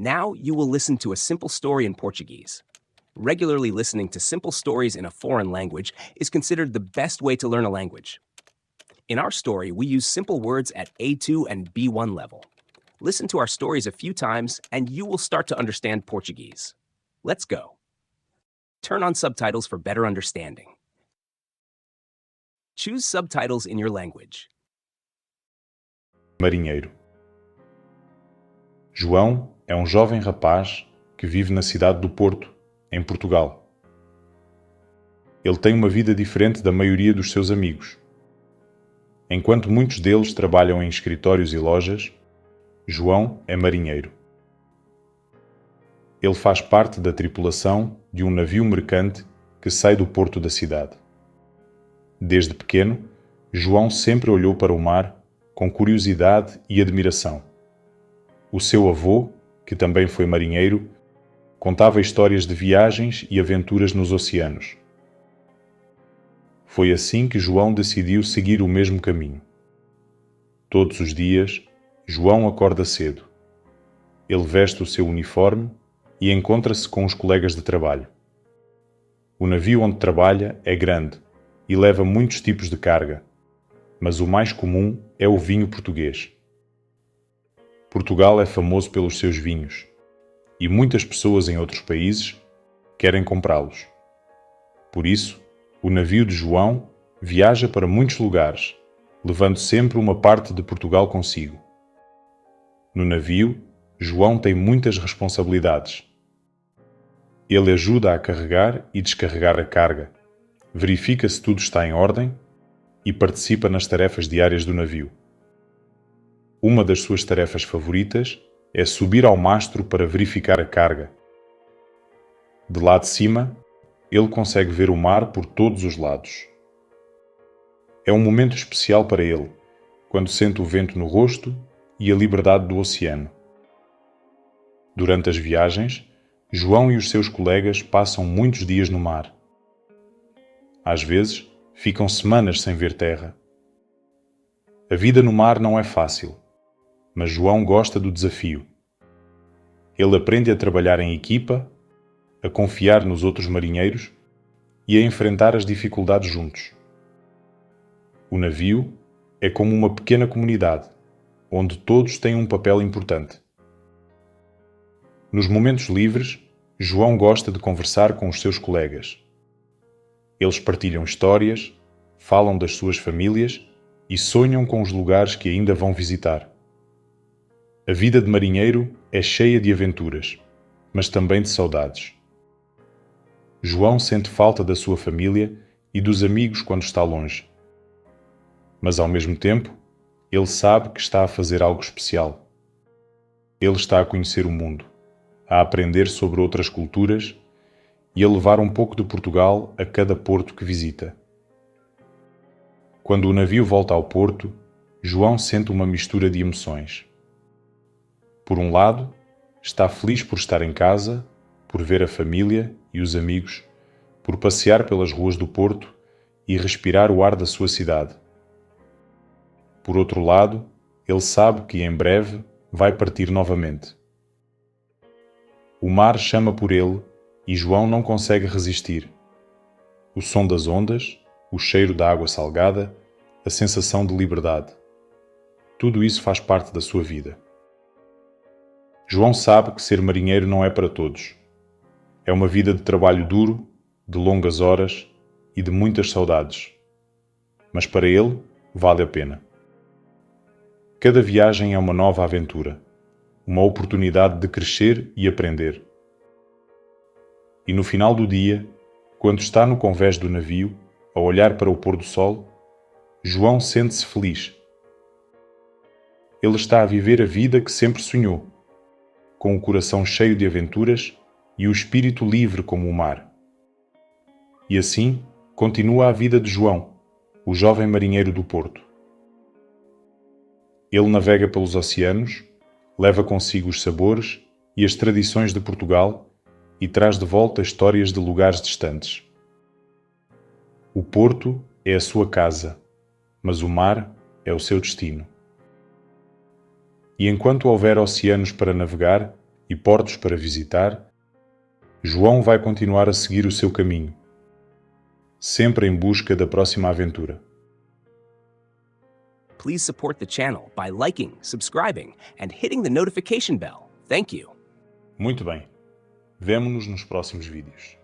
Now you will listen to a simple story in Portuguese. Regularly listening to simple stories in a foreign language is considered the best way to learn a language. In our story, we use simple words at A2 and B1 level. Listen to our stories a few times and you will start to understand Portuguese. Let's go. Turn on subtitles for better understanding. Choose subtitles in your language. Marinheiro. João é um jovem rapaz que vive na cidade do Porto, em Portugal. Ele tem uma vida diferente da maioria dos seus amigos. Enquanto muitos deles trabalham em escritórios e lojas, João é marinheiro. Ele faz parte da tripulação de um navio mercante que sai do porto da cidade. Desde pequeno, João sempre olhou para o mar com curiosidade e admiração. O seu avô, que também foi marinheiro, contava histórias de viagens e aventuras nos oceanos. Foi assim que João decidiu seguir o mesmo caminho. Todos os dias, João acorda cedo. Ele veste o seu uniforme e encontra-se com os colegas de trabalho. O navio onde trabalha é grande e leva muitos tipos de carga, mas o mais comum é o vinho português. Portugal é famoso pelos seus vinhos e muitas pessoas em outros países querem comprá-los. Por isso, o navio de João viaja para muitos lugares, levando sempre uma parte de Portugal consigo. No navio, João tem muitas responsabilidades. Ele ajuda a carregar e descarregar a carga, verifica se tudo está em ordem e participa nas tarefas diárias do navio. Uma das suas tarefas favoritas é subir ao mastro para verificar a carga. De lá de cima, ele consegue ver o mar por todos os lados. É um momento especial para ele, quando sente o vento no rosto e a liberdade do oceano. Durante as viagens, João e os seus colegas passam muitos dias no mar. Às vezes, ficam semanas sem ver terra. A vida no mar não é fácil, mas João gosta do desafio. Ele aprende a trabalhar em equipa, a confiar nos outros marinheiros e a enfrentar as dificuldades juntos. O navio é como uma pequena comunidade, onde todos têm um papel importante. Nos momentos livres, João gosta de conversar com os seus colegas. Eles partilham histórias, falam das suas famílias e sonham com os lugares que ainda vão visitar. A vida de marinheiro é cheia de aventuras, mas também de saudades. João sente falta da sua família e dos amigos quando está longe. Mas ao mesmo tempo, ele sabe que está a fazer algo especial. Ele está a conhecer o mundo, a aprender sobre outras culturas e a levar um pouco de Portugal a cada porto que visita. Quando o navio volta ao porto, João sente uma mistura de emoções. Por um lado, está feliz por estar em casa, por ver a família e os amigos, por passear pelas ruas do Porto e respirar o ar da sua cidade. Por outro lado, ele sabe que em breve vai partir novamente. O mar chama por ele e João não consegue resistir. O som das ondas, o cheiro da água salgada, a sensação de liberdade. Tudo isso faz parte da sua vida. João sabe que ser marinheiro não é para todos. É uma vida de trabalho duro, de longas horas e de muitas saudades. Mas para ele, vale a pena. Cada viagem é uma nova aventura, uma oportunidade de crescer e aprender. E no final do dia, quando está no convés do navio, a olhar para o pôr do sol, João sente-se feliz. Ele está a viver a vida que sempre sonhou, com o coração cheio de aventuras e o espírito livre como o mar. E assim continua a vida de João, o jovem marinheiro do Porto. Ele navega pelos oceanos, leva consigo os sabores e as tradições de Portugal e traz de volta histórias de lugares distantes. O Porto é a sua casa, mas o mar é o seu destino. E enquanto houver oceanos para navegar e portos para visitar, João vai continuar a seguir o seu caminho, sempre em busca da próxima aventura. Please support the channel by liking, subscribing, and hitting the notification bell. Thank you. Muito bem. Vemo-nos nos próximos vídeos.